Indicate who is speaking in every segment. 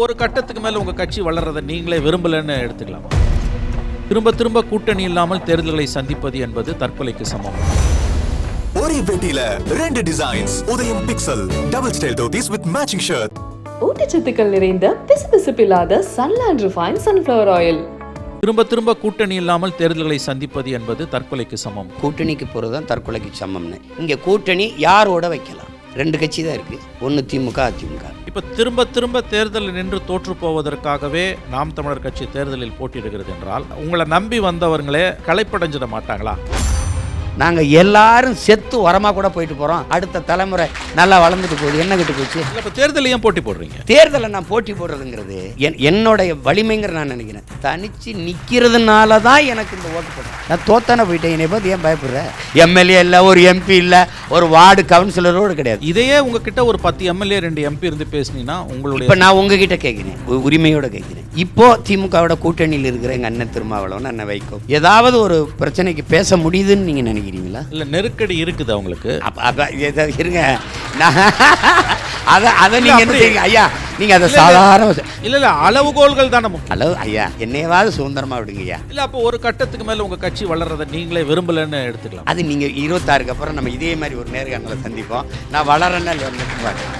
Speaker 1: ஒரு கட்டத்துக்கு மேல உங்க கட்சி வளர்றதை நீங்களே விரும்பலன்னு எடுத்துக்கலாம். திரும்ப திரும்ப கூட்டணி இல்லாமல் தேர்தல்களை சந்திப்பது என்பது தற்கொலைக்கு சமம்.
Speaker 2: ஒரே பெட்டியில 2 டிசைன்ஸ் உதயம் pixel double style dhotis with matching shirt.
Speaker 3: ஊட்டச்சத்துக்கள் நிறைந்த பிசுபிசுப்பில்லாத சன்லேண்ட் ரிஃபைன் சன்ஃப்ளவர் ஆயில்.
Speaker 1: திரும்ப திரும்ப கூட்டணி இல்லாமல் தேர்தல்களை சந்திப்பது என்பது தற்கொலைக்கு சமம்.
Speaker 4: கூட்டணிக்கு போகிறது தான் தற்கொலைக்கு சமம்னு. இங்கே கூட்டணி யாரோட வைக்கலாம்? 2 கட்சி தான் இருக்குது, ஒன்று திமுக அதிமுக.
Speaker 1: இப்போ திரும்ப திரும்ப தேர்தலில் நின்று தோற்று போவதற்காகவே நாம் தமிழர் கட்சி தேர்தலில் போட்டியிடுகிறது என்றால் உங்களை நம்பி வந்தவர்களே களைப்படைஞ்சிட மாட்டாங்களா?
Speaker 4: நாங்கள் எல்லாரும் செத்து உரமாக கூட போயிட்டு போகிறோம். அடுத்த தலைமுறை நல்லா வளர்ந்துட்டு போகுது, என்ன கிட்ட போச்சு?
Speaker 1: இப்போ தேர்தலில் ஏன் போட்டி போடுறீங்க?
Speaker 4: தேர்தலை நான் போட்டி போடுறதுங்கிறது என்னோடைய வலிமைங்கிற நான் நினைக்கிறேன். தனிச்சு நிற்கிறதுனால தான் எனக்கு இந்த ஓட்டு போடுறேன். நான் தோத்தானே போயிட்டேன், என்னை பார்த்து ஏன் பயப்படுறேன்? எம்எல்ஏ இல்லை, ஒரு எம்பி இல்லை, ஒரு வார்டு கவுன்சிலரோடு கிடையாது.
Speaker 1: இதையே உங்ககிட்ட ஒரு 10 எம்எல்ஏ 2 எம்பி இருந்து பேசினீங்கன்னா உங்களுடைய
Speaker 4: இப்போ நான் உங்ககிட்ட கேட்குறேன், உரிமையோட கேட்குறேன். இப்போ திமுகவோட கூட்டணியில் இருக்கிற எங்கள் அண்ணன் திருமாவளவன், அண்ணன் வைகோ ஏதாவது ஒரு பிரச்சனைக்கு பேச முடியுதுன்னு நீங்கள் நினைக்கிறீங்களா?
Speaker 1: இல்லை, நெருக்கடி இருக்குது அவங்களுக்கு.
Speaker 4: இருங்க, அதை நீங்க என்ன செய்யுங்க ஐயா, நீங்க அதை சாதாரண
Speaker 1: இல்ல அளவுகோல்கள் தானே
Speaker 4: அளவு ஐயா, என்னையாவது சுதந்திரமா விடுங்க ஐயா.
Speaker 1: இல்ல அப்போ ஒரு கட்டத்துக்கு மேல உங்க கட்சி வளர்றதை நீங்களே விரும்பலன்னு எடுத்துக்கலாம்.
Speaker 4: அது நீங்க 26க்கு அப்புறம் நம்ம இதே மாதிரி ஒரு நேர்காணல சந்திப்போம். நான் வளரன்னு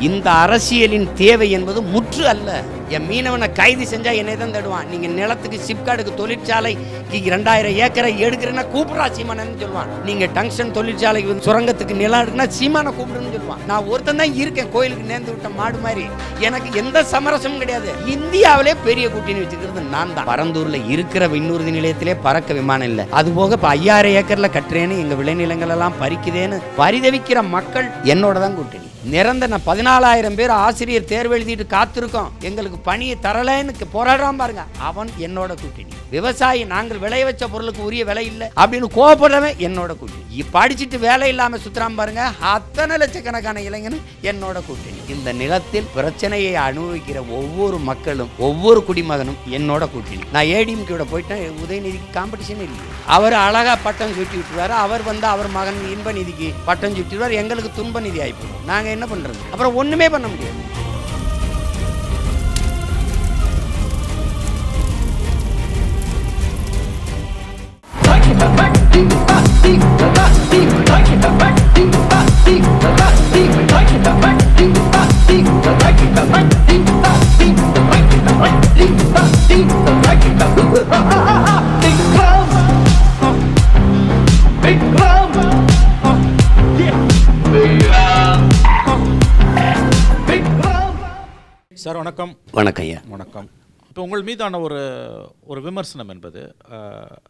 Speaker 4: இந்த அரசியலின் தேவை என்பது முற்று அல்ல. என் மீனவனை கைது செஞ்சா என்னை தான் தேடுவான். நீங்க நிலத்துக்கு சிப்காடுக்கு தொழிற்சாலைக்கு 2000 ஏக்கரை எடுக்கிறேன்னா கூப்பிடுறா சீமானன்னு சொல்லுவான். நீங்க டங்ஸ்டன் தொழிற்சாலைக்கு சுரங்கத்துக்கு நிலம் எடுக்குன்னா சீமான கூப்பிடுன்னு சொல்லுவான். நான் ஒருத்தன் தான் இருக்கேன், கோயிலுக்கு நேர்ந்து விட்ட மாடு மாதிரி. எனக்கு எந்த சமரசமும் கிடையாது. இந்தியாவிலே பெரிய கூட்டணி வச்சுக்கிறது நான் தான். பரந்தூர்ல இருக்கிற விண்ணூர்தி நிலையத்திலே பறக்க விமானம் இல்லை. அது போக இப்ப 5000 ஏக்கர்ல கட்டுறேன்னு எங்க விளைநிலங்கள் எல்லாம் பறிக்குதேன்னு பரிதவிக்கிற மக்கள் என்னோட தான் கூட்டணி. நிரந்தர 14,000 பேர் ஆசிரியர் தேர்வு எழுதிட்டு காத்திருக்கோம், எங்களுக்கு பணியை தரலன்னு போராடுறான் பாருங்க, அவன் என்னோட கூட்டணி. விவசாயி நாங்கள் விளைய வச்ச பொருளுக்கு உரிய விலை இல்லை அப்படின்னு கோவப்படுறவன் என்னோட கூட்டணி. படிச்சுட்டு வேலை இல்லாம சுத்துறான் பாருங்க, அத்தனை லட்சக்கணக்கான இளைஞனும் என்னோட கூட்டணி. இந்த நிலத்தில் பிரச்சனையை அனுபவிக்கிற ஒவ்வொரு மக்களும் ஒவ்வொரு குடிமகனும் என்னோட கூட்டணி. நான் ஏடிஎம்கே போயிட்டேன், உதயநிதிக்கு காம்படிஷன் இருக்கு. அவர் அழகா பட்டம் சுட்டி விட்டுருவாரு, அவர் வந்து அவர் மகன் இன்ப நிதிக்கு பட்டம் சுட்டிடுவார், எங்களுக்கு துன்ப நிதி ஆயிப்போம். நாங்க என்ன பண்றது? அப்புறம் ஒண்ணுமே பண்ண முடியாது.
Speaker 1: சார் வணக்கம்.
Speaker 4: வணக்கம் ஐயா.
Speaker 1: வணக்கம். இப்போ உங்கள் மீதான ஒரு விமர்சனம் என்பது,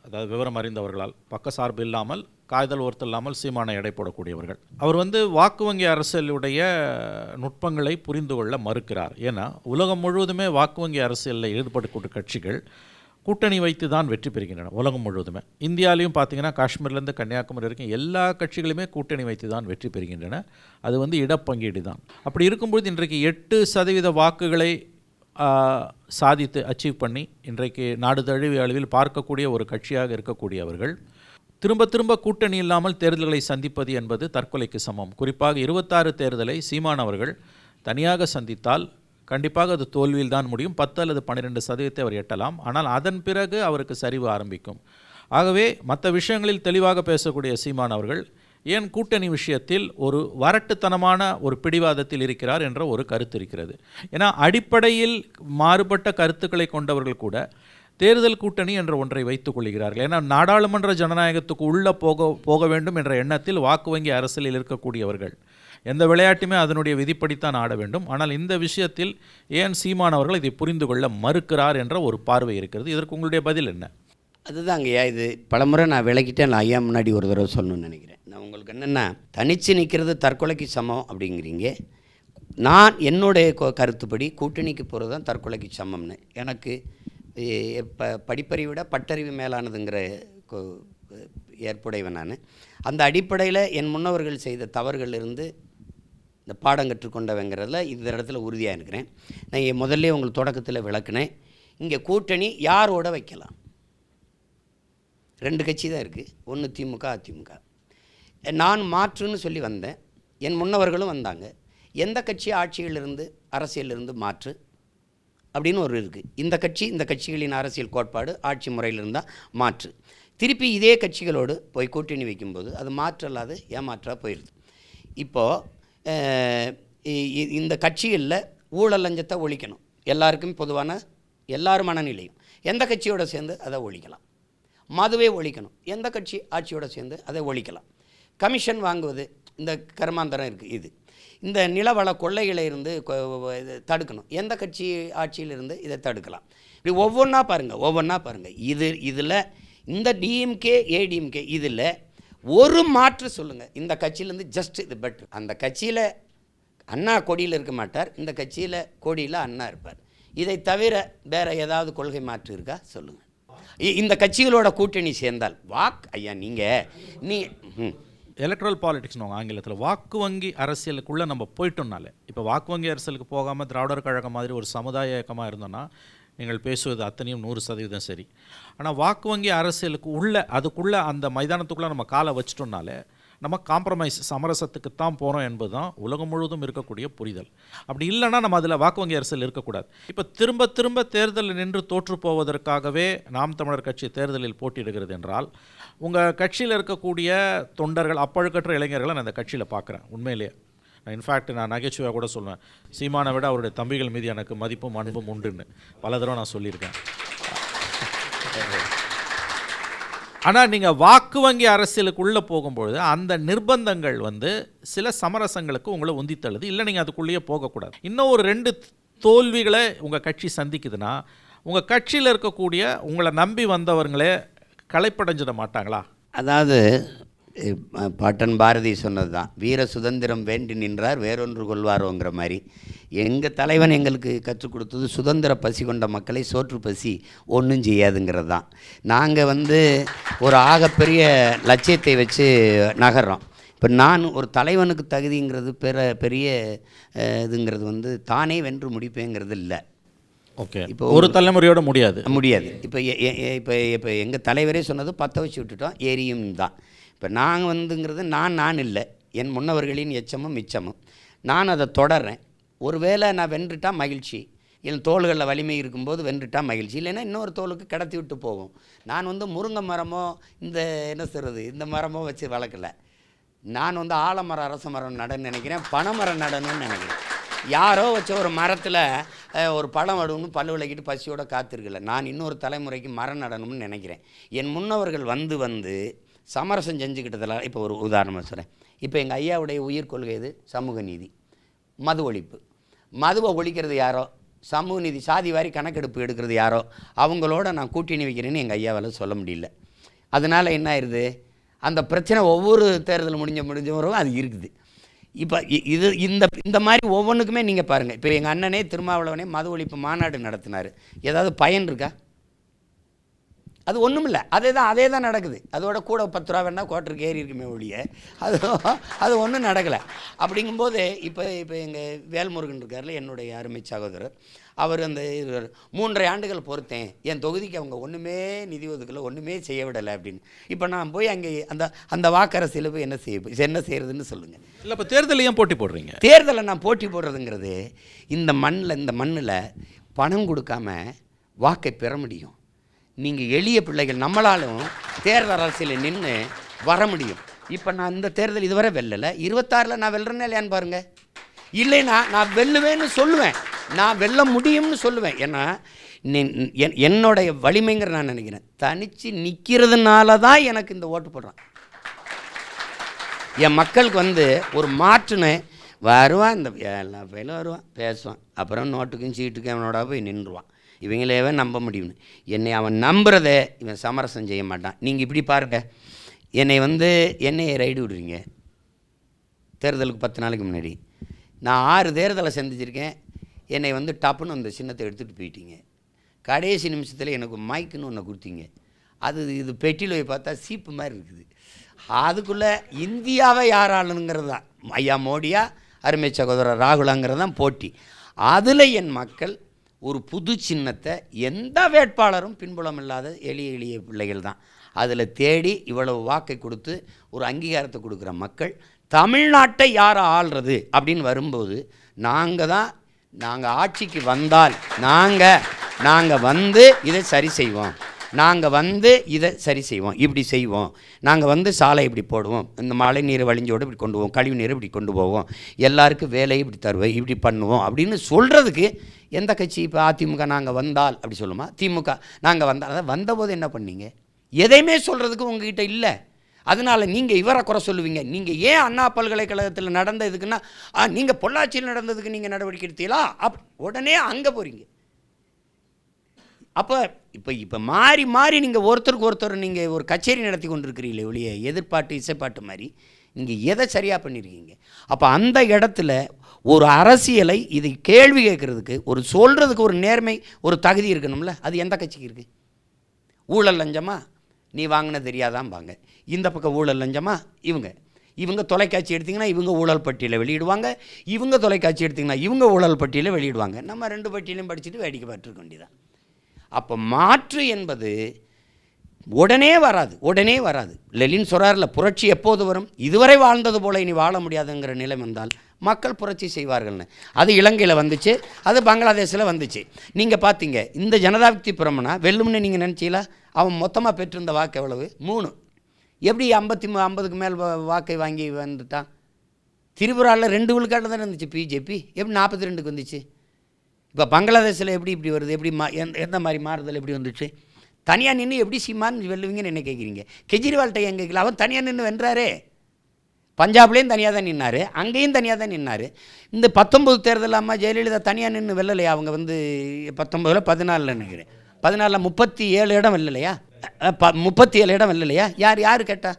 Speaker 1: அதாவது விவரம் அறிந்தவர்களால் பக்க சார்பு இல்லாமல் காய்தல் ஒருத்தல் இல்லாமல் சீமானை எடை போடக்கூடியவர்கள். அவர் வாக்கு வங்கி அரசியலுடைய நுட்பங்களை புரிந்து கொள்ள மறுக்கிறார். ஏன்னா உலகம் முழுவதுமே வாக்கு வங்கி அரசியலில் ஈடுபடக்கூடிய கட்சிகள் கூட்டணி வைத்து தான் வெற்றி பெறுகின்றன. உலகம் முழுவதுமே, இந்தியாவிலையும் பார்த்தீங்கன்னா காஷ்மீர்லேருந்து கன்னியாகுமரி வரைக்கும் எல்லா கட்சிகளுமே கூட்டணி வைத்து தான் வெற்றி பெறுகின்றன. அது இடப்பங்கீடு தான். அப்படி இருக்கும்பொழுது இன்றைக்கு 8% வாக்குகளை சாதித்து அச்சீவ் பண்ணி இன்றைக்கு நாடு தழுவிய அளவில் பார்க்கக்கூடிய ஒரு கட்சியாக இருக்கக்கூடியவர்கள் திரும்ப திரும்ப கூட்டணி இல்லாமல் தேர்தல்களை சந்திப்பது என்பது தற்கொலைக்கு சமம். குறிப்பாக 26 தேர்தலை சீமான் அவர்கள் தனியாக சந்தித்தால் கண்டிப்பாக அது தோல்வியில் தான் முடியும். 10 அல்லது 12% அவர் எட்டலாம். ஆனால் அதன் பிறகு அவருக்கு சரிவு ஆரம்பிக்கும். ஆகவே மற்ற விஷயங்களில் தெளிவாக பேசக்கூடிய சீமான் அவர்கள் ஏன் கூட்டணி விஷயத்தில் ஒரு வரட்டுத்தனமான ஒரு பிடிவாதத்தில் இருக்கிறார் என்ற ஒரு கருத்து இருக்கிறது. ஏன்னா அடிப்படையில் மாறுபட்ட கருத்துக்களை கொண்டவர்கள் கூட தேர்தல் கூட்டணி என்ற ஒன்றை வைத்துக் கொள்கிறார்கள். ஏன்னா நாடாளுமன்ற ஜனநாயகத்துக்கு உள்ளே போக வேண்டும் என்ற எண்ணத்தில் வாக்கு வங்கி அரசியலில் இருக்கக்கூடியவர்கள். எந்த விளையாட்டுமே அதனுடைய விதிப்படித்தான் ஆட வேண்டும். ஆனால் இந்த விஷயத்தில் ஏன் சீமான் அவர்கள் இதை புரிந்து கொள்ள மறுக்கிறார் என்ற ஒரு பார்வை இருக்கிறது. இதற்கு உங்களுடைய பதில் என்ன?
Speaker 4: அதுதாங்கய்யா, இது பலமுறை நான் விளக்கிட்டேன். நான் ஐயா முன்னாடி ஒரு தடவை சொல்லணும்னு நினைக்கிறேன். நான் உங்களுக்கு என்னென்னா, தனித்து நிற்கிறது தற்கொலைக்கு சமம் அப்படிங்கிறீங்க. நான் என்னுடைய கருத்துப்படி கூட்டணிக்கு போகிறது தான் தற்கொலைக்கு சமம்னு. எனக்கு படிப்பறிவை விட பட்டறிவு மேலானதுங்கிற ஏற்புடையவன் நான். அந்த அடிப்படையில் என் முன்னவர்கள் செய்த தவறுகளிலிருந்து இந்த பாடம் கற்றுக்கொண்டவங்கிறதுல இந்த இடத்துல உறுதியாக இருக்கிறேன். நான் முதல்ல உங்களுக்கு தொடக்கத்தில் விளக்குனேன், இங்கே கூட்டணி யாரோட வைக்கலாம்? 2 கட்சி தான் இருக்குது, ஒன்று திமுக அதிமுக. நான் மாற்றுன்னு சொல்லி வந்தேன், என் முன்னவர்களும் வந்தாங்க. எந்த கட்சி ஆட்சியிலிருந்து அரசியலிருந்து மாற்று? அப்படின்னு ஒரு இருக்குது. இந்த கட்சி இந்த கட்சிகளின் அரசியல் கோட்பாடு ஆட்சி முறையில் இருந்தால் மாற்று. திருப்பி இதே கட்சிகளோடு போய் கூட்டணி வைக்கும்போது அது மாற்று அல்லாது ஏமாற்றாக போயிடுது. இப்போது இந்த கட்சிகளில் ஊழல் லஞ்சத்தை ஒழிக்கணும், எல்லாருக்கும் பொதுவான எல்லாரும் மனநிலையும். எந்த கட்சியோடு சேர்ந்து அதை ஒழிக்கலாம். மதுவை ஒழிக்கணும், எந்த கட்சி ஆட்சியோடு சேர்ந்து அதை ஒழிக்கலாம். கமிஷன் வாங்குவது, இந்த கர்மாந்தரம் இருக்குது. இது இந்த நிலவள கொள்ளைகளை இருந்து தடுக்கணும், எந்த கட்சி ஆட்சியிலிருந்து இதை தடுக்கலாம். இப்படி ஒவ்வொன்றா பாருங்கள். இதில் இந்த டிஎம்கே ஏடிஎம்கே இதில் ஒரு மாற்று சொல்லுங்கள். இந்த கட்சியிலேருந்து ஜஸ்ட் இது பெட்ரு. அந்த கட்சியில் அண்ணா கொடியில் இருக்க மாட்டார், இந்த கட்சியில் கொடியில் அண்ணா இருப்பார். இதை தவிர வேறு ஏதாவது கொள்கை மாற்று இருக்கா சொல்லுங்கள். இந்த கட்சிகளோட கூட்டணி சேர்ந்தால் ஐயா நீ
Speaker 1: எலக்ட்ரல் பாலிடிக்ஸ்னு ஆங்கிலத்தில் வாக்கு வங்கி அரசியலுக்குள்ளே நம்ம போயிட்டோம்னாலே, இப்போ வாக்கு வங்கி அரசியலுக்கு போகாமல் திராவிடர் கழகம் மாதிரி ஒரு சமுதாய இயக்கமாக இருந்தோன்னா நீங்கள் பேசுவது அத்தனையும் 100% சரி. ஆனால் வாக்கு வங்கி அரசியலுக்கு அதுக்குள்ளே அந்த மைதானத்துக்குள்ளே நம்ம காலை வச்சிட்டோம்னாலே நம்ம காம்ப்ரமைஸ் சமரசத்துக்கு தான் போகிறோம் என்பது தான் உலகம் முழுவதும் இருக்கக்கூடிய புரிதல். அப்படி இல்லைன்னா நம்ம அதில் வாக்கு வங்கி அரசியல் இருக்கக்கூடாது. இப்போ திரும்ப திரும்ப தேர்தலில் நின்று தோற்று போவதற்காகவே நாம் தமிழர் கட்சி தேர்தலில் போட்டியிடுகிறது என்றால், உங்கள் கட்சியில் இருக்கக்கூடிய தொண்டர்கள், அப்பழுக்கற்ற இளைஞர்களை நான் இந்த கட்சியில் பார்க்குறேன். உண்மையிலேயே இன்ஃபேக்ட் நான் நகைச்சுவையாக கூட சொல்லுவேன், சீமானை விட அவருடைய தம்பிகள் மீது எனக்கு மதிப்பும் அன்பும் உண்டுன்னு பல தடவை நான் சொல்லியிருக்கேன். ஆனால் நீங்கள் வாக்கு வங்கி அரசியலுக்குள்ளே போகும்பொழுது அந்த நிர்பந்தங்கள் சில சமரசங்களுக்கு உங்களை உந்தி தள்ளுது. இல்லை, நீங்கள் அதுக்குள்ளேயே போகக்கூடாது. இன்னும் ஒரு 2 தோல்விகளை உங்கள் கட்சி சந்திக்குதுன்னா, உங்கள் கட்சியில் இருக்கக்கூடிய உங்களை நம்பி வந்தவங்களே களைப்படைஞ்சிட மாட்டாங்களா?
Speaker 4: அதாவது பாட்டன் பாரதி சொன்னது தான், வீர சுதந்திரம் வேண்டி நின்றார் வேறொன்று கொள்வாரோங்கிற மாதிரி. எங்கள் தலைவன் எங்களுக்கு கற்றுக் கொடுத்தது சுதந்திர பசி கொண்ட மக்களை சோற்று பசி ஒன்றும் செய்யாதுங்கிறது தான். நாங்கள் ஒரு ஆகப்பெரிய லட்சியத்தை வச்சு நகர்றோம். இப்போ நான் ஒரு தலைவனுக்கு தகுதிங்கிறது பெரிய இதுங்கிறது தானே வென்று முடிப்பேங்கிறது இல்லை.
Speaker 1: ஓகே, இப்போ ஒரு தலைமுறையோட முடியாது.
Speaker 4: இப்போ இப்போ எங்கள் தலைவரே சொன்னது 10 வச்சு விட்டுட்டோம், ஏரியும் தான். இப்போ நாங்கள் நான் இல்லை, என் முன்னவர்களின் எச்சமும் மிச்சமும். நான் அதை தொடர்றேன். ஒருவேளை நான் வென்றுட்டா மகிழ்ச்சி, என் தோள்களில் வலிமை இருக்கும்போது வென்றுட்டா மகிழ்ச்சி, இல்லைன்னா இன்னொரு தோளுக்கு கடத்தி விட்டு போகும். நான் முருங்கை மரமோ இந்த மரமோ வச்சு வளர்க்கலை. நான் ஆலமரம் அரச மரம் நடன்னு நினைக்கிறேன், பனைமரம் நடணும்னு நினைக்கிறேன். யாரோ வச்ச ஒரு மரத்தில் ஒரு பழம் அடுன்னு பல்லு விளக்கிட்டு பசியோடு காத்திருக்கல. நான் இன்னொரு தலைமுறைக்கு மரம் நடணும்னு நினைக்கிறேன். என் முன்னவர்கள் வந்து சமரசம் செஞ்சுக்கிட்டதில் இப்போ ஒரு உதாரணமாக சொல்கிறேன். இப்போ எங்கள் ஐயாவுடைய உயிர் கொள்கை இது சமூக நீதி, மது ஒழிப்பு. மதுவை ஒழிக்கிறது யாரோ, சமூக நீதி சாதி வாரி கணக்கெடுப்பு எடுக்கிறது யாரோ, அவங்களோட நான் கூட்டணி வைக்கிறேன்னு எங்கள் ஐயாவால் சொல்ல முடியல. அதனால் என்ன ஆயிடுது, அந்த பிரச்சனை ஒவ்வொரு தேர்தல் முடிஞ்ச வரும் அது இருக்குது. இப்போ இந்த மாதிரி ஒவ்வொன்றுக்குமே நீங்கள் பாருங்கள். இப்போ எங்கள் அண்ணனே திருமாவளவனே மது ஒழிப்பு மாநாடு நடத்தினார். ஏதாவது பயன் இருக்கா? அது ஒன்றும் இல்லை. அதே தான் நடக்குது. அதோட கூட 10 ரூபா வேணால் கோட்டருக்கு ஏறி இருக்குமே ஒழிய அது ஒன்றும் நடக்கலை. அப்படிங்கும்போது இப்போ எங்கள் வேல்முருகன் இருக்கார்ல, என்னுடைய அருமை சகோதரர், அவர் அந்த 3.5 ஆண்டுகள் பொறுத்தேன், என் தொகுதிக்கு அவங்க ஒன்றுமே நிதி ஒதுக்கலை, ஒன்றுமே செய்ய விடலை அப்படின்னு. இப்போ நான் போய் அங்கே அந்த வாக்கரசியில் போய் என்ன செய்யறதுன்னு சொல்லுங்கள்.
Speaker 1: இல்லை, இப்போ தேர்தலில் ஏன் போட்டி போடுறீங்க?
Speaker 4: தேர்தலை நான் போட்டி போடுறதுங்கிறது, இந்த மண்ணில் பணம் கொடுக்காம வாக்கை பெற முடியும். நீங்கள் எளிய பிள்ளைகள் நம்மளாலும் தேர்தல் அரசியலில் நின்று வர முடியும். இப்போ நான் இந்த தேர்தல் இதுவரை வெல்லலை, 26 நான் வெல்றேன்னு இல்லையான்னு பாருங்கள். இல்லைன்னா நான் வெல்லுவேன்னு சொல்லுவேன், நான் வெல்ல முடியும்னு சொல்லுவேன். ஏன்னா என்னுடைய வலிமைங்கிற நான் நினைக்கிறேன், தனித்து நிற்கிறதுனால தான் எனக்கு இந்த ஓட்டு போடுறான். என் மக்களுக்கு ஒரு மாற்றுன்னு வருவான், இந்த எல்லா பயிலும் வருவான், பேசுவான், அப்புறம் நோட்டுக்கும் சீட்டுக்கும் அவனோட போய் நின்றுவான். இவங்களேவே நம்ப முடியும்னு. என்னை அவன் நம்புறதை இவன் சமரசம் செய்ய மாட்டான். நீங்கள் இப்படி பாருங்க, என்னை ரைடு விடுவீங்க. தேர்தலுக்கு 10 நாளைக்கு முன்னாடி நான் 6 தேர்தலை சந்திச்சிருக்கேன். என்னை டப்புன்னு அந்த சின்னத்தை எடுத்துகிட்டு போயிட்டீங்க. கடைசி நிமிஷத்தில் எனக்கு மைக்குன்னு ஒன்று கொடுத்தீங்க. இது பெட்டியில் போய் பார்த்தா சீப்பு மாதிரி இருக்குது. அதுக்குள்ளே இந்தியாவை யார் ஆளுங்கிறது தான், ஐயா மோடியா அருமை சகோதரர் ராகுலாங்கிறது தான் போட்டி. அதில் என் மக்கள் ஒரு புது சின்னத்தை எந்த வேட்பாளரும் பின்புலம் இல்லாத எளிய பிள்ளைகள் தான் அதில் தேடி இவ்வளவு வாக்கை கொடுத்து ஒரு அங்கீகாரத்தை கொடுக்குற மக்கள் தமிழ்நாட்டை யாரை ஆள்றது அப்படின்னு வரும்போது நாங்கள் தான் நாங்கள் ஆட்சிக்கு வந்தால் நாங்கள் வந்து இதை சரி செய்வோம், நாங்கள் வந்து இதை சரி செய்வோம், இப்படி செய்வோம், நாங்கள் வந்து சாலை இப்படி போடுவோம், இந்த மழை நீரை வழிஞ்சோடு இப்படி கொண்டு போவோம், கழிவு நீரை இப்படி கொண்டு போவோம், எல்லாருக்கும் வேலையை இப்படி தருவோம், இப்படி பண்ணுவோம் அப்படின்னு சொல்கிறதுக்கு எந்த கட்சி? இப்போ அதிமுக நாங்கள் வந்தால் அப்படி சொல்லுமா? திமுக நாங்கள் வந்தால், அதாவது வந்தபோது என்ன பண்ணீங்க? எதையுமே சொல்கிறதுக்கு உங்ககிட்ட இல்லை. அதனால் நீங்கள் இவரை குறை சொல்லுவீங்க. நீங்கள் ஏன் அண்ணா பல்கலைக்கழகத்தில் நடந்ததுக்குன்னா நீங்கள் பொள்ளாச்சியில் நடந்ததுக்கு நீங்கள் நடவடிக்கை எடுத்தீங்களா உடனே அங்கே போகிறீங்க. அப்போ இப்போ மாறி மாறி நீங்கள் ஒருத்தருக்கு ஒருத்தர் நீங்கள் ஒரு கச்சேரி நடத்தி கொண்டு இருக்கிறீங்களே ஒழிய எதிர்பாட்டு இசைப்பாட்டு மாதிரி நீங்கள் எதை சரியாக பண்ணியிருக்கீங்க? அப்போ அந்த இடத்துல ஒரு அரசியலை இதை கேள்வி கேட்குறதுக்கு, ஒரு சொல்கிறதுக்கு ஒரு நேர்மை, ஒரு தகுதி இருக்கணும்ல. அது எந்த கட்சிக்கு இருக்குது? ஊழல் லஞ்சமா நீ வாங்கின தெரியாதாம்பாங்க. இந்த பக்கம் ஊழல் லஞ்சமா இவங்க தொலைக்காட்சி எடுத்திங்கன்னா இவங்க ஊழல் பட்டியலை வெளியிடுவாங்க, இவங்க தொலைக்காட்சி எடுத்திங்கன்னா இவங்க ஊழல் பட்டியலை வெளியிடுவாங்க. நம்ம 2 பட்டியலையும் படிச்சுட்டு வேடிக்கை பார்த்துருக்க வேண்டியதான். அப்போ மாற்று என்பது உடனே வராது. லெனின் சொல்கிறார்ல, புரட்சி எப்போது வரும்? இதுவரை வாழ்ந்தது போல இனி வாழ முடியாதுங்கிற நிலை வந்தால் மக்கள் புரட்சி செய்வார்கள்னு. அது இலங்கையில் வந்துச்சு, அது பங்களாதேஷில் வந்துச்சு. நீங்கள் பார்த்தீங்க, இந்த ஜனதாவிக்தி பிரமணா வெல்லும்னு நீங்கள் நினச்சீங்களா? அவன் மொத்தமாக பெற்றிருந்த வாக்கு எவ்வளவு? 3. எப்படி 50க்கு மேல் வாக்கை வாங்கி வந்துட்டான்? திரிபுராவில் 2 விழுக்காடு தானே இருந்துச்சு பிஜேபி, எப்படி 42க்கு வந்துச்சு? இப்போ பங்களாதேஷில் எப்படி இப்படி வருது? எப்படி எந்த மாதிரி மாறுதல் எப்படி வந்துச்சு? தனியாக நின்று எப்படி சீமான்னு வெல்லுவீங்கன்னு என்ன கேட்குறீங்க? கெஜ்ரிவால்கிட்ட எங்கே கேட்கல, அவர் தனியாக நின்று வென்றாரே. பஞ்சாப்லேயும் தனியாக தான் நின்னார், அங்கேயும் தனியாக தான் நின்னார். இந்த 19 தேர்தல் அம்மா ஜெயலலிதா தனியாக நின்று வெல்லலையா? அவங்க வந்து 19ல் 14 நினைக்கிறேன், 14ல் 37 இடம் வெல்லலையா? 37 இடம் வெல்லலையா? யார் கேட்டா?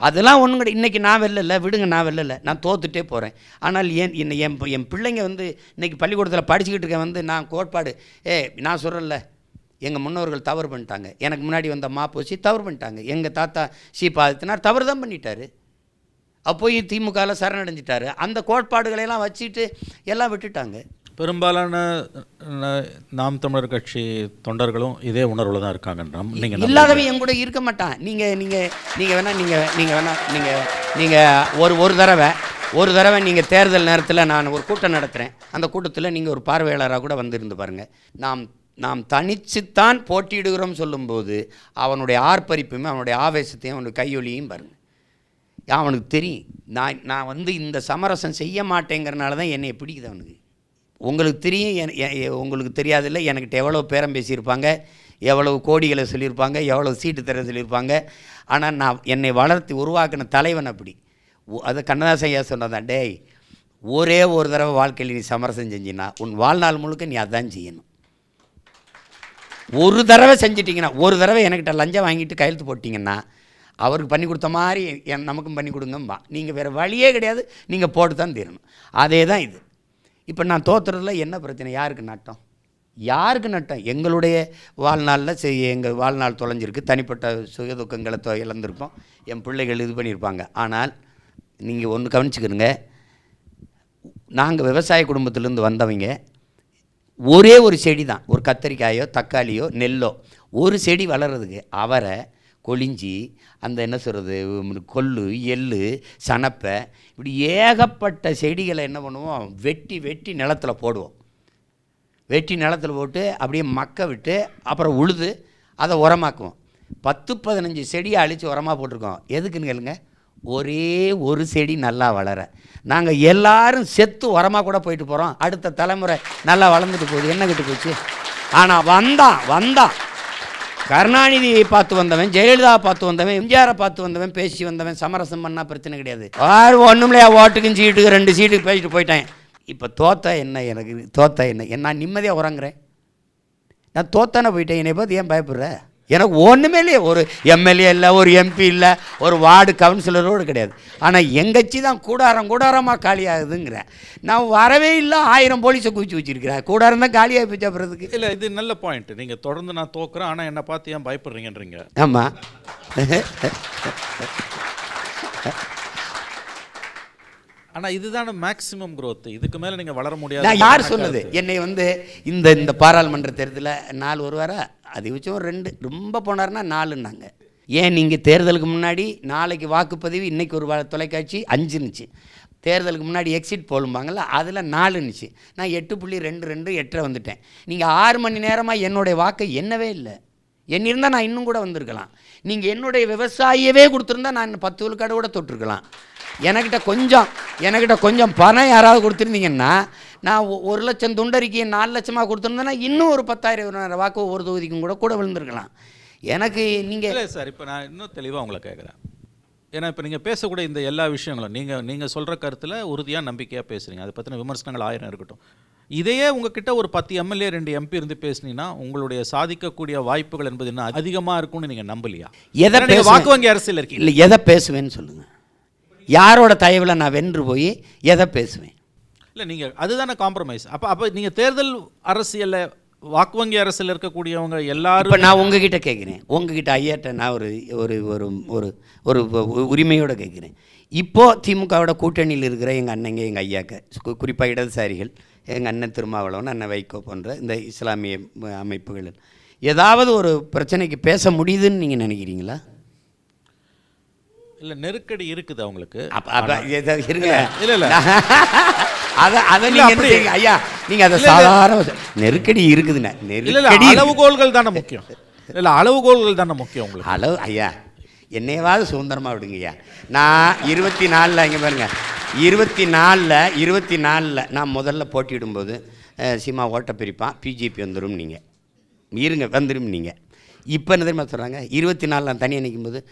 Speaker 4: அதெல்லாம் ஒன்றும் கிடையாது. இன்றைக்கி நான் வெல்லலை, விடுங்க, நான் வெல்லலை, நான் தோத்துட்டே போகிறேன். ஆனால் என் பிள்ளைங்க வந்து இன்றைக்கி பள்ளிக்கூடத்தில் படிச்சுக்கிட்டு இருக்கேன். வந்து நான் கோட்பாடு நான் சொல்கிறேன்ல, எங்கள் முன்னோர்கள் தவறு பண்ணிட்டாங்க, எனக்கு முன்னாடி வந்த மாப்போசி தவறு பண்ணிட்டாங்க, எங்கள் தாத்தா சீபாதித்தனார் தவறு தான் பண்ணிட்டார், அப்போய் திமுகவில் சரணடைஞ்சிட்டாரு. அந்த கோட்பாடுகளையெல்லாம் வச்சுட்டு எல்லாம் விட்டுட்டாங்க.
Speaker 1: பெரும்பாலான நாம் தமிழர் கட்சி தொண்டர்களும் இதே உணர்வில் தான் இருக்காங்க. நீங்கள்
Speaker 4: இல்லாதவன் என் கூட இருக்க மாட்டான். நீங்கள் ஒரு தடவை நீங்கள் தேர்தல் நேரத்தில் நான் ஒரு கூட்டம் நடத்துகிறேன், அந்த கூட்டத்தில் நீங்கள் ஒரு பார்வையாளராக கூட வந்திருந்து பாருங்கள். நாம் தனிச்சுத்தான் போட்டியிடுகிறோம் சொல்லும்போது அவனுடைய ஆர்ப்பரிப்புமே, அவனுடைய ஆவேசத்தையும், அவனுடைய கையொலியும் பாருங்கள். அவனுக்கு தெரியும் நான் வந்து இந்த சமரசம் செய்ய மாட்டேங்கிறனால தான் என்னை பிடிக்குது அவனுக்கு. உங்களுக்கு தெரியும், உங்களுக்கு தெரியாதில்லை, என்கிட்ட எவ்வளோ பேரம் பேசியிருப்பாங்க, எவ்வளவு கோடிகளை சொல்லியிருப்பாங்க, எவ்வளோ சீட்டு தர சொல்லியிருப்பாங்க. ஆனால் நான் என்னை வளர்த்து உருவாக்கின தலைவன் அப்படி. அது கண்ணதாசன் ஐயா சொன்னதான், டேய் ஒரே ஒரு தடவை வாழ்க்கையில் நீ சமரசம் செஞ்சின்னா உன் வாழ்நாள் முழுக்க நீ அதான் செய்யணும். ஒரு தடவை செஞ்சிட்டிங்கன்னா, ஒரு தடவை என்கிட்ட லஞ்சம் வாங்கிட்டு கையெழுத்து போட்டிங்கன்னா அவருக்கு பண்ணி கொடுத்த மாதிரி நமக்கும் பண்ணி கொடுங்கம்பா. நீங்கள் வேறு வழியே கிடையாது, நீங்கள் போட்டு தான் தீரணும். அதே தான் இது. இப்போ நான் தோற்றுறதுல என்ன பிரச்சனை? யாருக்கு நட்டம்? எங்களுடைய வாழ்நாளில் எங்கள் வாழ்நாள் தொலைஞ்சிருக்கு, தனிப்பட்ட சுயதுக்கங்களை இழந்திருப்போம், என் பிள்ளைகள் இது பண்ணியிருப்பாங்க. ஆனால் நீங்கள் ஒன்று கவனிச்சுக்கிறங்க, நாங்கள் விவசாய குடும்பத்திலேருந்து வந்தவங்க. ஒரே ஒரு செடி தான், ஒரு கத்தரிக்காயோ தக்காளியோ நெல்லோ ஒரு செடி வளர்கிறதுக்கு அவரை கொளிஞ்சி, அந்த என்ன சொல்கிறது, கொள்ளு, எள்ளு, சனப்பை, இப்படி ஏகப்பட்ட செடிகளை என்ன பண்ணுவோம், வெட்டி நிலத்தில் போடுவோம். வெட்டி நிலத்தில் போட்டு அப்படியே மக்க விட்டு அப்புறம் உழுது அதை உரமாக்குவோம். 10-15 செடியை அழித்து உரமாக போட்டிருக்கோம். எதுக்குன்னு கேளுங்க, ஒரே ஒரு செடி நல்லா வளர. நாங்கள் எல்லாரும் செத்து உரமாக கூட போயிட்டு போகிறோம், அடுத்த தலைமுறை நல்லா வளர்ந்துட்டு போகுது, என்ன கிட்டு போச்சு. ஆனால் வந்தான் கருணாநிதியை பார்த்து வந்தவன், ஜெயலலிதாவை பார்த்து வந்தவன், எம்ஜிஆரை பார்த்து வந்தவன், பேசி வந்தவன், சமரசம் பண்ணால் பிரச்சனை கிடையாது. ஒன்றும்லையா, ஓட்டுக்கும் சீட்டுக்கு 2 சீட்டுக்கு பேசிட்டு போயிட்டேன். இப்போ தோத்தா என்ன நான் நிம்மதியாக உறங்குறேன். நான் தோத்தானே போயிட்டேன், என்னை பார்த்து ஏன் பயப்படுற? எனக்கு ஒன்றுமே இல்லையே, ஒரு எம்எல்ஏ இல்லை, ஒரு எம்பி இல்லை, ஒரு வார்டு கவுன்சிலரோடு கிடையாது. ஆனால் எங்கச்சி தான் கூடாரமாக காலியாகுதுங்கிறேன். நான் வரவே இல்லை, 1000 போலீஸை குவிச்சு வச்சிருக்கிறேன், கூடாரம் தான் காலியாக போச்சு. அப்புறத்துக்கு
Speaker 1: இல்லை, இது நல்ல பாயிண்ட். நீங்கள் தொடர்ந்து நான் தோக்குறேன், ஆனால் என்னை பார்த்து ஏன் பயப்படுறீங்கன்றீங்க.
Speaker 4: ஆமாம்,
Speaker 1: ஆனால் இதுதான மேக்ஸிமம் growth. இதுக்கு மேலே நீங்கள் வளர முடியாது.
Speaker 4: நான் யார் சொன்னது? என்னை வந்து இந்த பாராளுமன்ற தேர்தலில் 4 வருவாரா, அதிகபட்சம் 2, ரொம்ப போனார்னா 4ன்னாங்க. ஏன் நீங்கள் தேர்தலுக்கு முன்னாடி நாளைக்கு வாக்குப்பதிவு, இன்றைக்கி ஒரு தொலைக்காட்சி 5ன்னுச்சு, தேர்தலுக்கு முன்னாடி எக்ஸிட் போலும்பாங்கள்ல, அதில் 4 இருந்துச்சு. நான் 8.22 8 வந்துட்டேன். நீங்கள் 6 மணி நேரமாக என்னுடைய வாக்கை எண்ணவே இல்லை. எண்ணிருந்தால் நான் இன்னும் கூட வந்திருக்கலாம். நீங்கள் என்னுடைய விவசாயியவே கொடுத்துருந்தா நான் 10 விழுக்காடு கூட தொட்டிருக்கலாம். எனக்கிட்ட கொஞ்சம் பணம் யாராவது கொடுத்துருந்தீங்கன்னா, நான் 1 லட்சம் துண்டறிக்கையை 4 லட்சமாக கொடுத்துருந்தேன்னா இன்னும் ஒரு 10,000 வாக்கு ஒவ்வொரு தொகுதிக்கும் கூட விழுந்திருக்கலாம். எனக்கு நீங்கள்
Speaker 1: இல்லை சார், இப்போ நான் இன்னும் தெளிவாக உங்களை கேட்குறேன். ஏன்னா இப்போ நீங்கள் பேசக்கூடிய இந்த எல்லா விஷயங்களும் நீங்கள் சொல்கிற கருத்தில் உறுதியாக நம்பிக்கையாக பேசுகிறீங்க. அதை பற்றின விமர்சனங்கள் 1000 இருக்கட்டும். இதையே உங்ககிட்ட ஒரு 10 எம்எல்ஏ 2 எம்பி இருந்து பேசுனீங்கன்னா உங்களுடைய சாதிக்கக்கூடிய வாய்ப்புகள் என்பது என்ன அதிகமாக இருக்கும்னு நீங்கள் நம்பலையா?
Speaker 4: எதை
Speaker 1: வாக்கு வங்கி அரசியல் இருக்கீங்க,
Speaker 4: இல்லை எதை பேசுவேன்னு சொல்லுங்கள். யாரோட தயவில் நான் வென்று போய் எதை பேசுவேன்? இல்லை
Speaker 1: நீங்கள் அதுதானே காம்ப்ரமைஸ். அப்போ நீங்கள் தேர்தல் அரசியலில் வாக்கு வங்கி அரசியல் இருக்கக்கூடியவங்க எல்லாரும்.
Speaker 4: இப்போ நான் உங்ககிட்ட கேட்குறேன், உங்ககிட்ட ஐயாட்ட நான் ஒரு ஒரு ஒரு ஒரு ஒரு உரிமையோடு கேட்குறேன். இப்போது திமுகவோட கூட்டணியில் இருக்கிற எங்கள் அண்ணங்க, எங்கள் ஐயாக்க, குறிப்பாக இடதுசாரிகள், எங்கள் அண்ணன் திருமாவளவன், அண்ணன் வைகோ போன்ற இந்த இஸ்லாமிய அமைப்புகள் ஏதாவது ஒரு பிரச்சனைக்கு பேச முடியுதுன்னு நீங்கள் நினைக்கிறீங்களா?
Speaker 1: இல்லை, நெருக்கடி இருக்குது அவங்களுக்கு.
Speaker 4: இருங்க,
Speaker 1: இல்லை
Speaker 4: அதை நீங்கள் ஐயா நீங்கள் அதை சாதாரண நெருக்கடி இருக்குதுண்ணா. நெருக்கடி
Speaker 1: அளவுகோல்கள் தானே முக்கியம். இல்லை, அளவுகோல்கள் தானே முக்கியம் உங்களுக்கு.
Speaker 4: ஐயா என்னையாவது சுதந்திரமாக விடுங்க ஐயா. நான் 24 இங்கே பாருங்க, 24 நான் முதல்ல போட்டியிடும்போது சீமா ஓட்ட பிரிப்பான், பிஜேபி வந்துடும் நீங்கள் இருங்க வந்துடும் நீங்கள். இப்போ என்ன தெரியுமா சொல்கிறாங்க? 24 நான் தனியாக நிற்கும்போது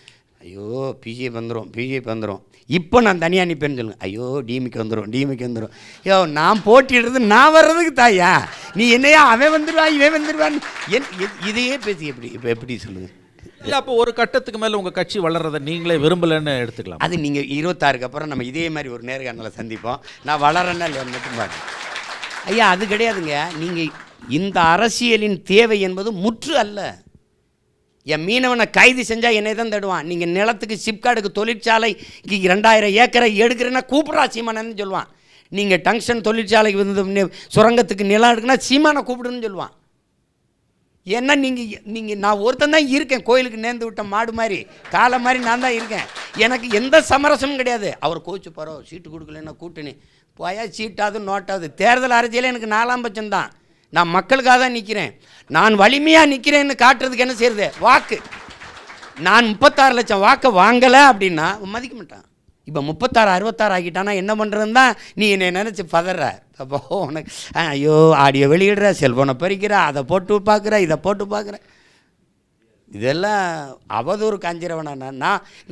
Speaker 4: ஐயோ பிஜேபி வந்துடும். இப்போ நான் தனியாக நிற்பேன்னு சொல்லுங்கள், ஐயோ டிஎம்கே வந்துடும். ஐயோ நான் போட்டிடுறது நான் வர்றதுக்கு தாயா, நீ என்னையா அவன் வந்துடுவான் இவன் வந்துடுவான்னு இதையே பேசி எப்படி சொல்லுங்கள்?
Speaker 1: இல்லை, அப்போ ஒரு கட்டத்துக்கு மேலே உங்கள் கட்சி வளர்றதை நீங்களே விரும்பலைன்னு எடுத்துக்கலாம்.
Speaker 4: அது நீங்கள் 26க்கு அப்புறம் நம்ம இதே மாதிரி ஒரு நேர்காணலை சந்திப்போம். நான் வளரேன்னா இல்லை மட்டும் பாருங்க ஐயா. அது கிடையாதுங்க. நீங்கள் இந்த அரசியலின் தேவை என்பது முற்று அல்ல. என் மீனவனை கைது செஞ்சால் என்னை தான் தேடுவான். நீங்கள் நிலத்துக்கு சிப்காடுக்கு தொழிற்சாலைக்கு 2000 ஏக்கரை எடுக்கிறேன்னா கூப்பிட்றா சீமானன்னு சொல்லுவான். நீங்கள் டங்ஷன் தொழிற்சாலைக்கு வந்து சுரங்கத்துக்கு நிலம் எடுக்குன்னா சீமானை கூப்பிடுன்னு சொல்லுவான். ஏன்னா நீங்கள் நான் ஒருத்தன் தான் இருக்கேன், கோயிலுக்கு நேர்ந்து விட்ட மாடு மாதிரி காலை மாதிரி நான் தான் இருக்கேன். எனக்கு எந்த சமரசமும் கிடையாது. அவர் கோச்சு போகிறோம், சீட்டு கொடுக்கலன்னா கூட்டணி போயா, சீட்டாவது நோட்டாவது. தேர்தல் அரசியல் எனக்கு 4ஆம் பட்சம் தான். நான் மக்களுக்காக தான் நிற்கிறேன். நான் வலிமையாக நிற்கிறேன்னு காட்டுறதுக்கு என்ன செய்யுது? வாக்கு. நான் 36 லட்சம் வாக்கை வாங்கலை அப்படின்னா மதிக்க மாட்டான். இப்போ 36 66 ஆகிட்டானா என்ன பண்ணுறதுன்னு தான் நீ என்னை நினச்சி பதற. அப்போ உனக்கு ஐயோ ஆடியோ வெளியிடுற, செல்ஃபோனை பறிக்கிற, அதை போட்டு பார்க்குற, இதை போட்டு பார்க்குற, இதெல்லாம் அவதூறு காஞ்சிரவனா.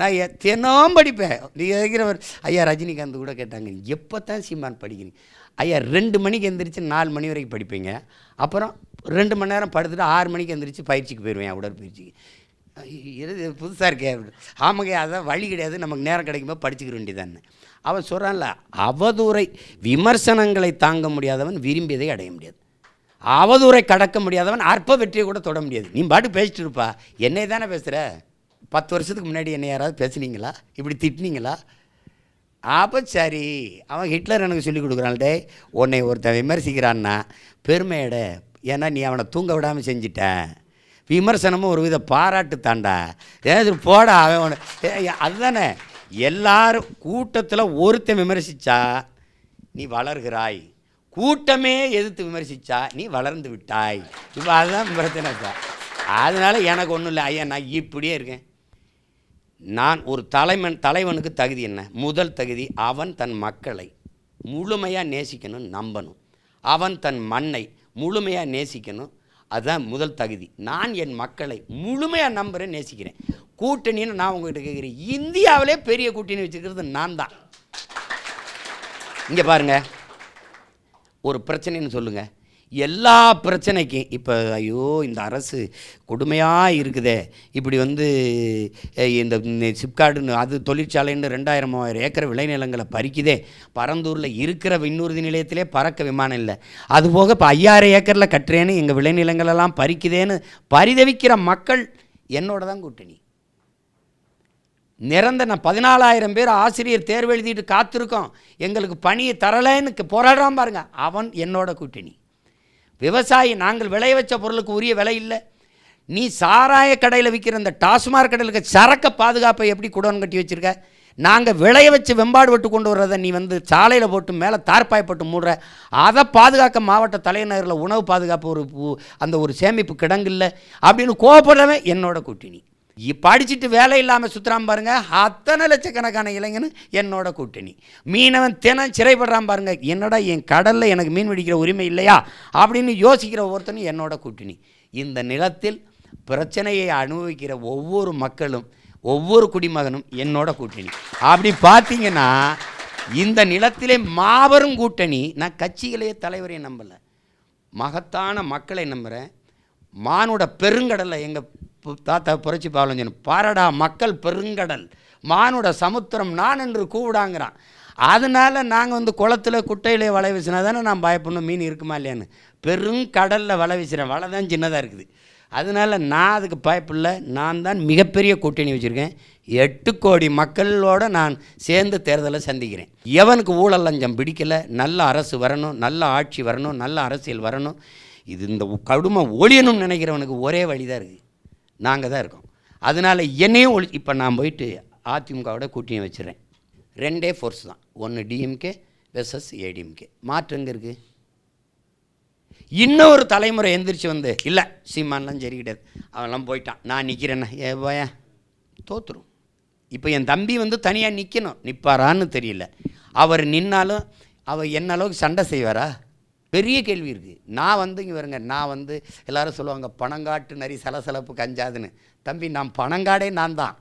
Speaker 4: நான் தினம் படிப்பேன். நீங்கள் இருக்கிறவர் ஐயா ரஜினிகாந்த் கூட கேட்டாங்க, எப்போ தான் சீமான் படிக்கிறீங்க? ஐயா 2 மணிக்கு எந்திரிச்சு 4 மணி வரைக்கும் படிப்பீங்க, அப்புறம் 2 மணி நேரம் படுத்துட்டு 6 மணிக்கு எந்திரிச்சு பயிற்சிக்கு போயிடுவேன், உடற்பயிற்சிக்கு. இது புதுசாக இருக்கே. ஆமாங்க, அதான் வழி கிடையாது, நமக்கு நேரம் கிடைக்கும்போது படிச்சுக்க வேண்டியதானே. அவன் சொல்கிறான்ல, அவதூறை விமர்சனங்களை தாங்க முடியாதவன் விரும்பியதை அடைய முடியாது. அவதூறை கடக்க முடியாதவன் அற்ப வெற்றியை கூட தொட முடியாது. நீ பாட்டு பேசிட்டு இருப்பா, என்னை தானே பேசுகிற. 10 வருஷத்துக்கு முன்னாடி என்னை யாராவது பேசுனீங்களா? இப்படி திட்டினீங்களா? அப்போ சரி, அவன் ஹிட்லர் எனக்கு சொல்லி கொடுக்குறான்டே, உன்னை ஒருத்தன் விமர்சிக்கிறான்னா பெருமையிட, ஏன்னா நீ அவனை தூங்க விடாமல் செஞ்சிட்ட. விமர்சனமும் ஒரு வித பாராட்டு தாண்டா, ஏதாவது போடா அவன். அதுதானே எல்லாரும் கூட்டத்தில் ஒருத்தன் விமர்சித்தா நீ வளர்கிறாய், கூட்டமே எதிர்த்து விமர்சித்தா நீ வளர்ந்து விட்டாய். இப்போ அதுதான் பிரச்சனை சார். அதனால் எனக்கு ஒன்றும் இல்லை ஐயா, நான் இப்படியே இருக்கேன். நான் ஒரு தலைவனுக்கு தகுதி என்ன? முதல் தகுதி, அவன் தன் மக்களை முழுமையாக நேசிக்கணும், நம்பணும். அவன் தன் மண்ணை முழுமையாக நேசிக்கணும், அதுதான் முதல் தகுதி. நான் என் மக்களை முழுமையாக நம்புகிறேன், நேசிக்கிறேன். கூட்டணின்னு நான் உங்கள்கிட்ட கேட்குறேன், இந்தியாவிலே பெரிய கூட்டணி வச்சுக்கிறது நான் தான். இங்கே பாருங்கள், ஒரு பிரச்சனைன்னு சொல்லுங்கள், எல்லா பிரச்சனைக்கும் இப்போ ஐயோ இந்த அரசு கொடுமையாக இருக்குதே, இப்படி வந்து இந்த சிப்காடுன்னு அது தொழிற்சாலைன்னு 2000-3000 ஏக்கர் விளைநிலங்களை பறிக்குதே, பரந்தூரில் இருக்கிற விண்ணூர்தி நிலையத்திலே பறக்க விமானம் இல்லை, அதுபோக இப்போ 5000 ஏக்கரில் கட்டுறேன்னு எங்கள் விளைநிலங்களெல்லாம் பறிக்குதேன்னு பரிதவிக்கிற மக்கள் என்னோட தான் கூட்டணி. நான் 14,000 பேர் ஆசிரியர் தேர்வு எழுதிட்டு காத்திருக்கோம், எங்களுக்கு பணியை தரலைன்னு போராடுறான் பாருங்க, அவன் என்னோட கூட்டணி. விவசாயி, நாங்கள் விளைய வச்ச பொருளுக்கு உரிய விலை இல்லை. நீ சாராய கடையில் விற்கிற இந்த டாஸ்மாக் கடையில் இருக்க சரக்க பாதுகாப்பை எப்படி குடோன் கட்டி வச்சுருக்க? நாங்கள் விளைய வச்சு வெம்பாடு விட்டு கொண்டு வர்றதை நீ வந்து சாலையில் போட்டு மேலே தார்பாய் போட்டு மூடுற, அதை பாதுகாக்க மாவட்ட தலைநகரில் உணவு பாதுகாப்பு அந்த ஒரு சேமிப்பு கிடங்கில்ல அப்படின்னு கோவப்படுறவன் என்னோட கூட்டணி. படிச்சுட்டு வேலை இல்லாமல் சுற்றுறான் பாருங்க, அத்தனை லட்சக்கணக்கான இளைஞனு என்னோட கூட்டணி. மீனவன் தினம் சிறைப்படுறான் பாருங்க, என்னடா என் கடலில் எனக்கு மீன் பிடிக்கிற உரிமை இல்லையா அப்படின்னு யோசிக்கிற ஒவ்வொருத்தனும் என்னோட கூட்டணி. இந்த நிலத்தில் பிரச்சனையை அனுபவிக்கிற ஒவ்வொரு மக்களும் ஒவ்வொரு குடிமகனும் என்னோட கூட்டணி. அப்படி பார்த்தீங்கன்னா இந்த நிலத்திலே மாபெரும் கூட்டணி. நான் கட்சிகளையே தலைவரையும் நம்பலை, மகத்தான மக்களை நம்புகிறேன். மானுட பெருங்கடலை எங்கள் தாத்தா புரட்சி பாவலஞ்சன் பாரடா மக்கள் பெருங்கடல் மானுட சமுத்திரம் நான் என்று கூவிடாங்கிறான். அதனால் நாங்கள் வந்து குளத்தில் குட்டையிலே வலை வீசினா தானே நான் பயப்படணும் மீன் இருக்குமா இல்லையான்னு. பெருங்கடலில் வலை வீசுகிறேன், வலை தான் சின்னதாக இருக்குது. அதனால் நான் அதுக்கு பயப்பில்லை. நான் தான் மிகப்பெரிய கூட்டணி வச்சுருக்கேன். 8 கோடி மக்களோடு நான் சேர்ந்து தேர்தலை சந்திக்கிறேன். எவனுக்கு ஊழல் லஞ்சம் பிடிக்கலை, நல்ல அரசு வரணும், நல்ல ஆட்சி வரணும், நல்ல அரசியல் வரணும், இது இந்த கடுமை ஒழியணும்னு நினைக்கிறவனுக்கு ஒரே வழி தான் இருக்குது, நாங்கள் தான் இருக்கோம். அதனால் என்னையும் இப்போ நான் போயிட்டு அதிமுகவோட கூட்டணி வச்சுறேன். 2 ஃபோர்ஸ் தான், ஒன்று டிஎம்கே வெர்சஸ் ஏடிஎம்கே. மாற்றங்க இருக்குது. இன்னொரு தலைமுறை எந்திரிச்சு வந்து இல்லை சீமான்லாம் சரி கிடையாது, அவன்லாம் போயிட்டான், நான் நிற்கிறேன்னா ஏன் தோற்றுரும். இப்போ என் தம்பி வந்து தனியாக நிற்கணும், நிற்பாரான்னு தெரியல. அவர் நின்னாலும் அவர் என்ன அளவுக்கு சண்டை செய்வாரா, பெரிய கேள்வி இருக்குது. நான் வந்து இங்கே வருங்க, நான் வந்து எல்லோரும் சொல்லுவாங்க பணங்காட்டு நரி சலசலப்பு கஞ்சாதுன்னு. தம்பி நான் பணங்காடே நான் தான்,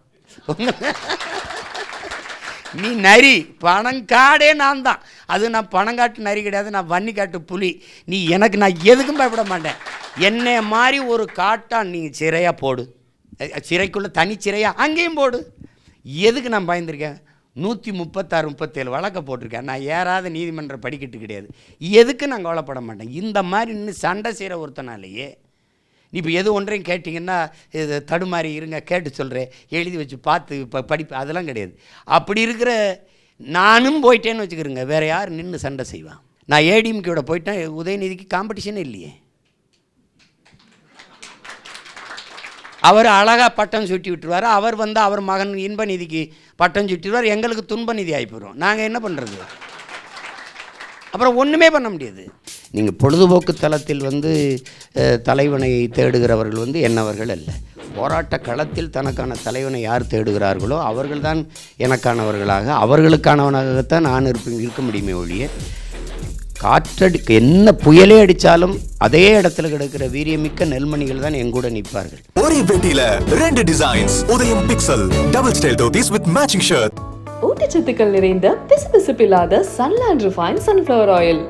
Speaker 4: நீ நரி, பணங்காடே நான் தான். அது நான் பணங்காட்டு நரி கிடையாது, நான் வன்னிக்காட்டு புலி. நீ எனக்கு நான் எதுக்கும் பயப்பட மாட்டேன். என்னை மாதிரி ஒரு காட்டான் நீங்கள் சிறையாக போடு, சிறைக்குள்ளே தனி சிறையாக அங்கேயும் போடு. எதுக்கு நான் பயந்துருக்கேன்? 136 37 வழக்க போட்டிருக்கேன். நான் ஏறாத நீதிமன்ற படிக்கட்டு கிடையாது. எதுக்கு நான் கவலைப்பட மாட்டேன். இந்த மாதிரி இன்னும் சண்டை செய்கிற ஒருத்தனாலேயே நீ இப்போ எது ஒன்றையும் கேட்டிங்கன்னா இது தடுமாறி இருங்க கேட்டு சொல்கிறேன், எழுதி வச்சு பார்த்து இப்போ படிப்பு அதெல்லாம் கிடையாது. அப்படி இருக்கிற நானும் போயிட்டேன்னு வச்சுக்கிறேங்க, வேறு யார் நின்று சண்டை செய்வான்? நான் ஏடிஎம்கேயோட போயிட்டேன், உதயநிதிக்கு காம்படிஷனே இல்லையே. அவர் அழகாக பட்டம் சுட்டி விட்டுருவார், அவர் வந்து அவர் மகன் இன்பநிதிக்கு பட்டம் சுட்டிடுவார், எங்களுக்கு துன்ப நிதி ஆகி போயிடும். நாங்கள் என்ன பண்ணுறது? அப்புறம் ஒன்றுமே பண்ண முடியாது. நீங்கள் பொழுதுபோக்கு தளத்தில் வந்து தலைவனை தேடுகிறவர்கள் வந்து என்னவர்கள் அல்ல. போராட்ட களத்தில் தனக்கான தலைவனை யார் தேடுகிறார்களோ அவர்கள்தான் எனக்கானவர்களாக, அவர்களுக்கானவனாகத்தான் நான் இருக்க முடியுமே ஒழிய, என்ன புயலே அடித்தாலும் அதே இடத்துல கிடக்கிற வீரியமிக்க நெல்மணிகள் தான் எங்கூட நிற்பார்கள்.
Speaker 2: ஒரே பெட்டியில 2 டிசைன்ஸ். உதயம் pixel double style dhotis with matching shirt.
Speaker 3: ஊட்டச்சத்துக்கள் நிறைந்த பிசுபிசுப்பில்லாத சன்லேண்ட் ரிஃபைன் சன்ஃப்ளவர் ஆயில்.